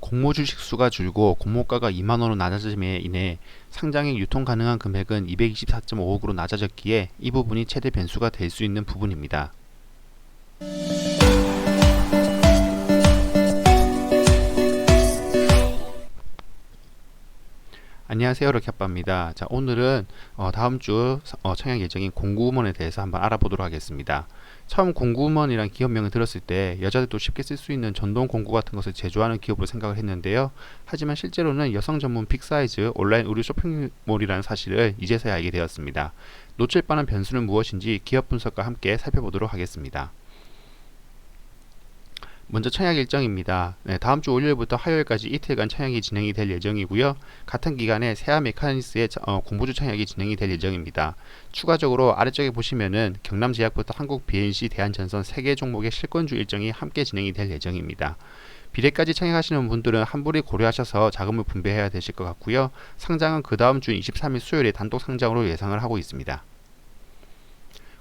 공모 주식 수가 줄고 공모가가 2만원으로 낮아짐에 인해 상장액 유통 가능한 금액은 224.5억으로 낮아졌기에 이 부분이 최대 변수가 될 수 있는 부분입니다. 안녕하세요, 럭키아빠입니다. 자, 오늘은 다음주 청약 예정인 공구음원에 대해서 한번 알아보도록 하겠습니다. 처음 공구음원이란 기업명을 들었을 때 여자들도 쉽게 쓸 수 있는 전동 공구 같은 것을 제조하는 기업으로 생각을 했는데요. 하지만 실제로는 여성 전문 빅사이즈 온라인 의류 쇼핑몰이라는 사실을 이제서야 알게 되었습니다. 놓칠 뻔한 변수는 무엇인지 기업 분석과 함께 살펴보도록 하겠습니다. 먼저 청약 일정입니다. 다음주 월요일부터 화요일까지 이틀간 청약이 진행이 될 예정이고요. 같은 기간에 세아 메카니스의 공모주 청약이 진행이 될 예정입니다. 추가적으로 아래쪽에 보시면은 경남제약부터 한국 BNC 대한전선 3개 종목의 실권주 일정이 함께 진행이 될 예정입니다. 비례까지 청약하시는 분들은 한불이 고려하셔서 자금을 분배해야 되실 것 같고요. 상장은 그 다음 주 23일 수요일에 단독 상장으로 예상을 하고 있습니다.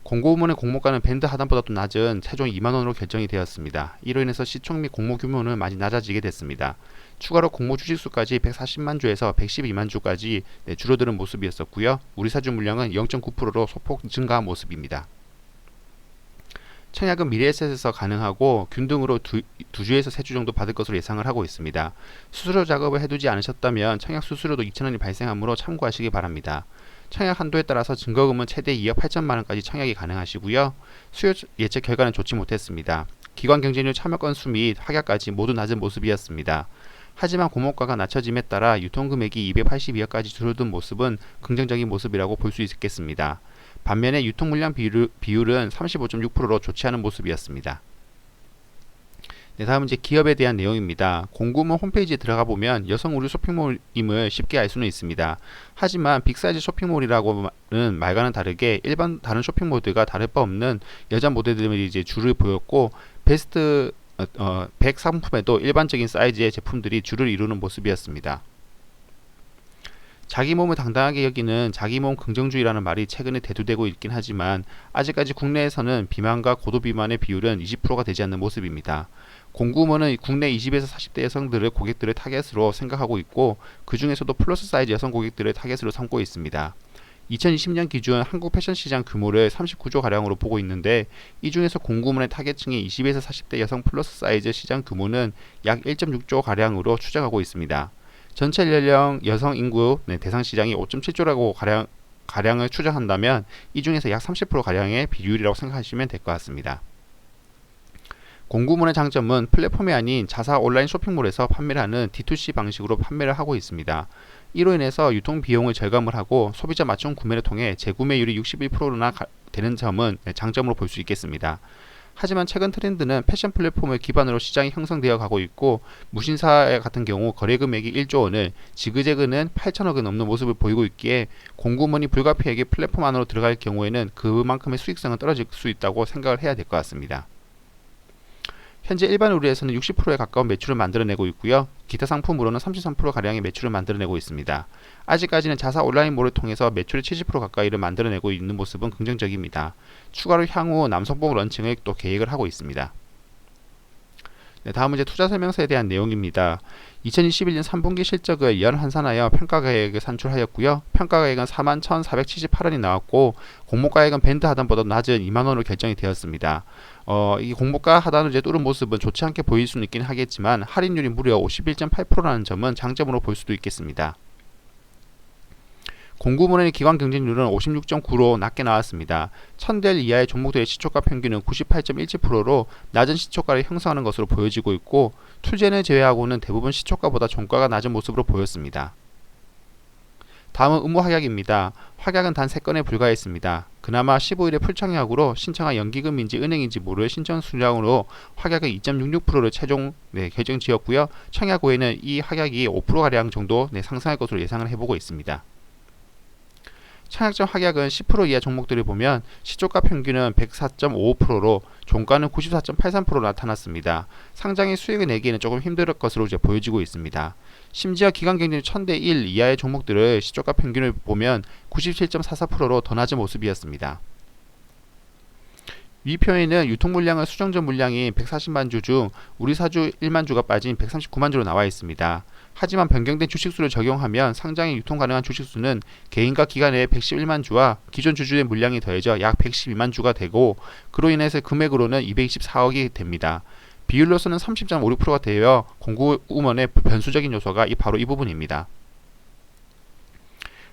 공고음원의 공모가는 밴드 하단보다도 낮은 최종 2만원으로 결정이 되었습니다. 이로 인해서 시총 및 공모 규모는 많이 낮아지게 됐습니다. 추가로 공모 주식수까지 140만 주에서 112만 주까지 줄어드는 모습이었었고요. 우리사주 물량은 0.9%로 소폭 증가한 모습입니다. 청약은 미래에셋에서 가능하고 균등으로 두 주에서 3주 정도 받을 것으로 예상을 하고 있습니다. 수수료 작업을 해두지 않으셨다면 청약 수수료도 2,000원이 발생하므로 참고하시기 바랍니다. 청약 한도에 따라서 증거금은 최대 2억 8천만원까지 청약이 가능하시고요. 수요 예측 결과는 좋지 못했습니다. 기관 경쟁률 참여 건수 및 확약까지 모두 낮은 모습이었습니다. 하지만 공모가가 낮춰짐에 따라 유통금액이 282억까지 줄어든 모습은 긍정적인 모습이라고 볼 수 있겠습니다. 반면에 유통물량 비율은 35.6%로 좋지 않은 모습이었습니다. 다음은 이제 기업에 대한 내용입니다. 공구음원 홈페이지에 들어가 보면 여성 의류 쇼핑몰임을 쉽게 알 수는 있습니다. 하지만 빅사이즈 쇼핑몰이라고는 말과는 다르게 일반 다른 쇼핑몰들과 다를 바 없는 여자 모델들이 이제 줄을 보였고 베스트 100 상품에도 일반적인 사이즈의 제품들이 줄을 이루는 모습이었습니다. 자기 몸을 당당하게 여기는 자기 몸 긍정주의라는 말이 최근에 대두되고 있긴 하지만 아직까지 국내에서는 비만과 고도비만의 비율은 20%가 되지 않는 모습입니다. 공구음원은 국내 20에서 40대 여성들을 고객들을 타겟으로 생각하고 있고 그 중에서도 플러스 사이즈 여성 고객들을 타겟으로 삼고 있습니다. 2020년 기준 한국 패션 시장 규모를 39조 가량으로 보고 있는데 이 중에서 공구음원의 타겟층이 20에서 40대 여성 플러스 사이즈 시장 규모는 약 1.6조 가량으로 추정하고 있습니다. 전체 연령 여성 인구 대상 시장이 5.7조라고 가량을 추정한다면 이 중에서 약 30% 가량의 비율이라고 생각하시면 될 것 같습니다. 공구음원의 장점은 플랫폼이 아닌 자사 온라인 쇼핑몰에서 판매를 하는 D2C 방식으로 판매를 하고 있습니다. 이로 인해서 유통 비용을 절감을 하고 소비자 맞춤 구매를 통해 재구매율이 61%나 되는 점은 장점으로 볼 수 있겠습니다. 하지만 최근 트렌드는 패션 플랫폼을 기반으로 시장이 형성되어 가고 있고 무신사 같은 경우 거래 금액이 1조 원을 지그재그는 8천억을 넘는 모습을 보이고 있기에 공구음원이 불가피하게 플랫폼 안으로 들어갈 경우에는 그만큼의 수익성은 떨어질 수 있다고 생각을 해야 될 것 같습니다. 현재 일반 의류에서는 60%에 가까운 매출을 만들어내고 있고요. 기타 상품으로는 33%가량의 매출을 만들어내고 있습니다. 아직까지는 자사 온라인몰을 통해서 매출의 70% 가까이를 만들어내고 있는 모습은 긍정적입니다. 추가로 향후 남성복 런칭을 또 계획을 하고 있습니다. 다음은 이제 투자 설명서에 대한 내용입니다. 2021년 3분기 실적을 연환산하여 평가가액을 산출하였고요. 평가가액은 41,478원이 나왔고 공모가액은 밴드 하단보다 낮은 2만원으로 결정이 되었습니다. 이 공모가 하단을 이제 뚫은 모습은 좋지 않게 보일 수는 있긴 하겠지만 할인율이 무려 51.8%라는 점은 장점으로 볼 수도 있겠습니다. 공구음원의 기관 경쟁률은 56.9로 낮게 나왔습니다. 1000대 이하의 종목들의 시초가 평균은 98.17%로 낮은 시초가를 형성하는 것으로 보여지고 있고 투젠을 제외하고는 대부분 시초가보다 종가가 낮은 모습으로 보였습니다. 다음은 의무 확약입니다. 확약은 단 3건에 불과했습니다. 그나마 15일에 풀청약으로 신청한 연기금인지 은행인지 모를 신청 수량으로 확약은 2.66%를 최종 결정 지었고요. 청약 후에는 이 확약이 5%가량 정도 상승할 것으로 예상을 해보고 있습니다. 청약전 확약은 10% 이하 종목들을 보면 시초가 평균은 104.55%로 종가는 94.83%로 나타났습니다. 상장의 수익을 내기에는 조금 힘들 것으로 이제 보여지고 있습니다. 심지어 기관 경쟁률 1000대 1 이하의 종목들을 시초가 평균을 보면 97.44%로 더 낮은 모습이었습니다. 위 표에는 유통 물량을 수정 전 물량인 140만 주 중 우리 사주 1만 주가 빠진 139만 주로 나와 있습니다. 하지만 변경된 주식수를 적용하면 상장에 유통 가능한 주식수는 개인과 기관의 111만 주와 기존 주주의 물량이 더해져 약 112만 주가 되고, 그로 인해서 금액으로는 224억이 됩니다. 비율로서는 30.56%가 되어 공고음원의 변수적인 요소가 바로 이 부분입니다.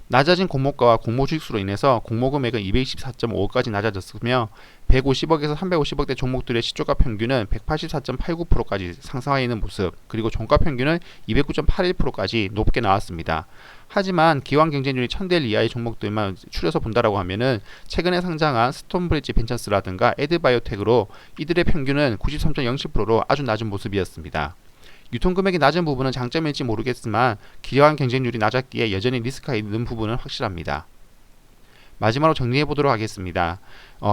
낮아진 공모가와 공모 주식수로 인해서 공모금액은 224.5억까지 낮아졌으며 150억에서 350억대 종목들의 시초가 평균은 184.89%까지 상승하여 있는 모습, 그리고 종가 평균은 209.81%까지 높게 나왔습니다. 하지만 기왕 경쟁률이 1000대 이하의 종목들만 추려서 본다라고 하면은 최근에 상장한 스톤브리지 벤처스라든가 에드바이오텍으로 이들의 평균은 93.07%로 아주 낮은 모습이었습니다. 유통금액이 낮은 부분은 장점일지 모르겠지만 기왕 경쟁률이 낮았기에 여전히 리스크가 있는 부분은 확실합니다. 마지막으로 정리해 보도록 하겠습니다.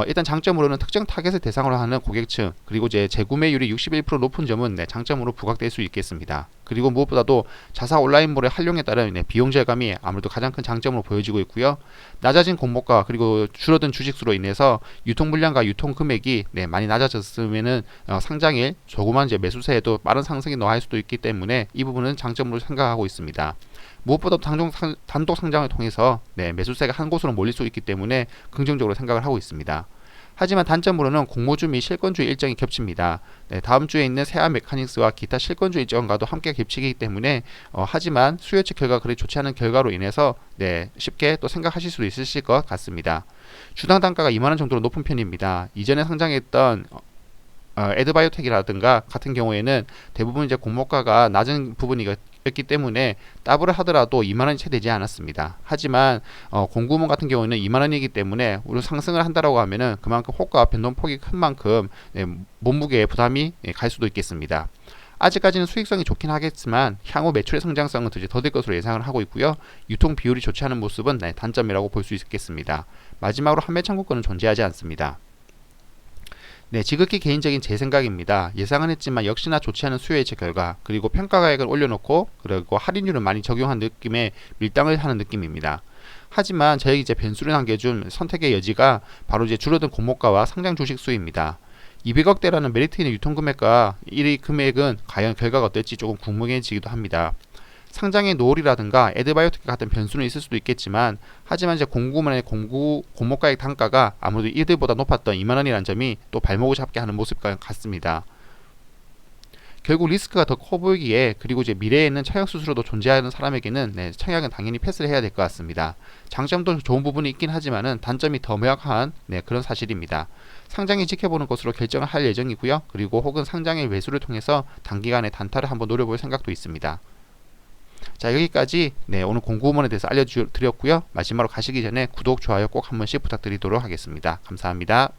일단 장점으로는 특정 타겟을 대상으로 하는 고객층, 그리고 이제 재구매율이 61% 높은 점은 장점으로 부각될 수 있겠습니다. 그리고 무엇보다도 자사 온라인몰의 활용에 따른 비용 절감이 아무래도 가장 큰 장점으로 보여지고 있고요. 낮아진 공모가 그리고 줄어든 주식수로 인해서 유통 물량과 유통 금액이 많이 낮아졌으면은 상장일 조그만 매수세에도 빠른 상승이 나올 수도 있기 때문에 이 부분은 장점으로 생각하고 있습니다. 무엇보다 단독 상장을 통해서 매수세가 한 곳으로 몰릴 수 있기 때문에 긍정적으로 생각을 하고 있습니다. 하지만 단점으로는 공모주 및 실권주 일정이 겹칩니다. 다음 주에 있는 세아 메카닉스와 기타 실권주 일정과도 함께 겹치기 때문에 하지만 수요측 결과가 그리 좋지 않은 결과로 인해서 쉽게 또 생각하실 수도 있으실 것 같습니다. 주당 단가가 2만원 정도로 높은 편입니다. 이전에 상장했던 에드바이오텍이라든가 같은 경우에는 대부분 이제 공모가가 낮은 부분이었기 때문에 더블을 하더라도 2만원이 채 되지 않았습니다. 하지만 공구문 같은 경우에는 2만원이기 때문에 우리 상승을 한다라고 하면은 그만큼 호가와 변동폭이 큰 만큼 몸무게에 부담이 갈 수도 있겠습니다. 아직까지는 수익성이 좋긴 하겠지만 향후 매출의 성장성은 더딜 것으로 예상을 하고 있고요. 유통 비율이 좋지 않은 모습은 단점이라고 볼 수 있겠습니다. 마지막으로 판매 청구권은 존재하지 않습니다. 지극히 개인적인 제 생각입니다. 예상은 했지만 역시나 좋지 않은 수요 예측 결과, 그리고 평가가액을 올려놓고 그리고 할인율을 많이 적용한 느낌의 밀당을 하는 느낌입니다. 하지만 저에게 이제 변수를 남겨준 선택의 여지가 바로 이제 줄어든 공모가와 상장 주식 수입니다. 200억대라는 메리트 있는 유통금액과 1위 금액은 과연 결과가 어떨지 조금 궁금해지기도 합니다. 상장의 노을이라든가 에드바이오텍 같은 변수는 있을 수도 있겠지만, 하지만 이제 공구문의 공모가액 단가가 아무래도 이들보다 높았던 2만원이라는 점이 또 발목을 잡게 하는 모습과 같습니다. 결국 리스크가 더 커 보이기에, 그리고 이제 미래에는 청약 수수료도 존재하는 사람에게는 청약은 당연히 패스를 해야 될 것 같습니다. 장점도 좋은 부분이 있긴 하지만은 단점이 더 명확한 그런 사실입니다. 상장이 지켜보는 것으로 결정을 할 예정이고요. 그리고 혹은 상장의 매수를 통해서 단기간에 단타를 한번 노려볼 생각도 있습니다. 자, 여기까지 오늘 공구문에 대해서 알려드렸고요. 마지막으로 가시기 전에 구독, 좋아요 꼭 한 번씩 부탁드리도록 하겠습니다. 감사합니다.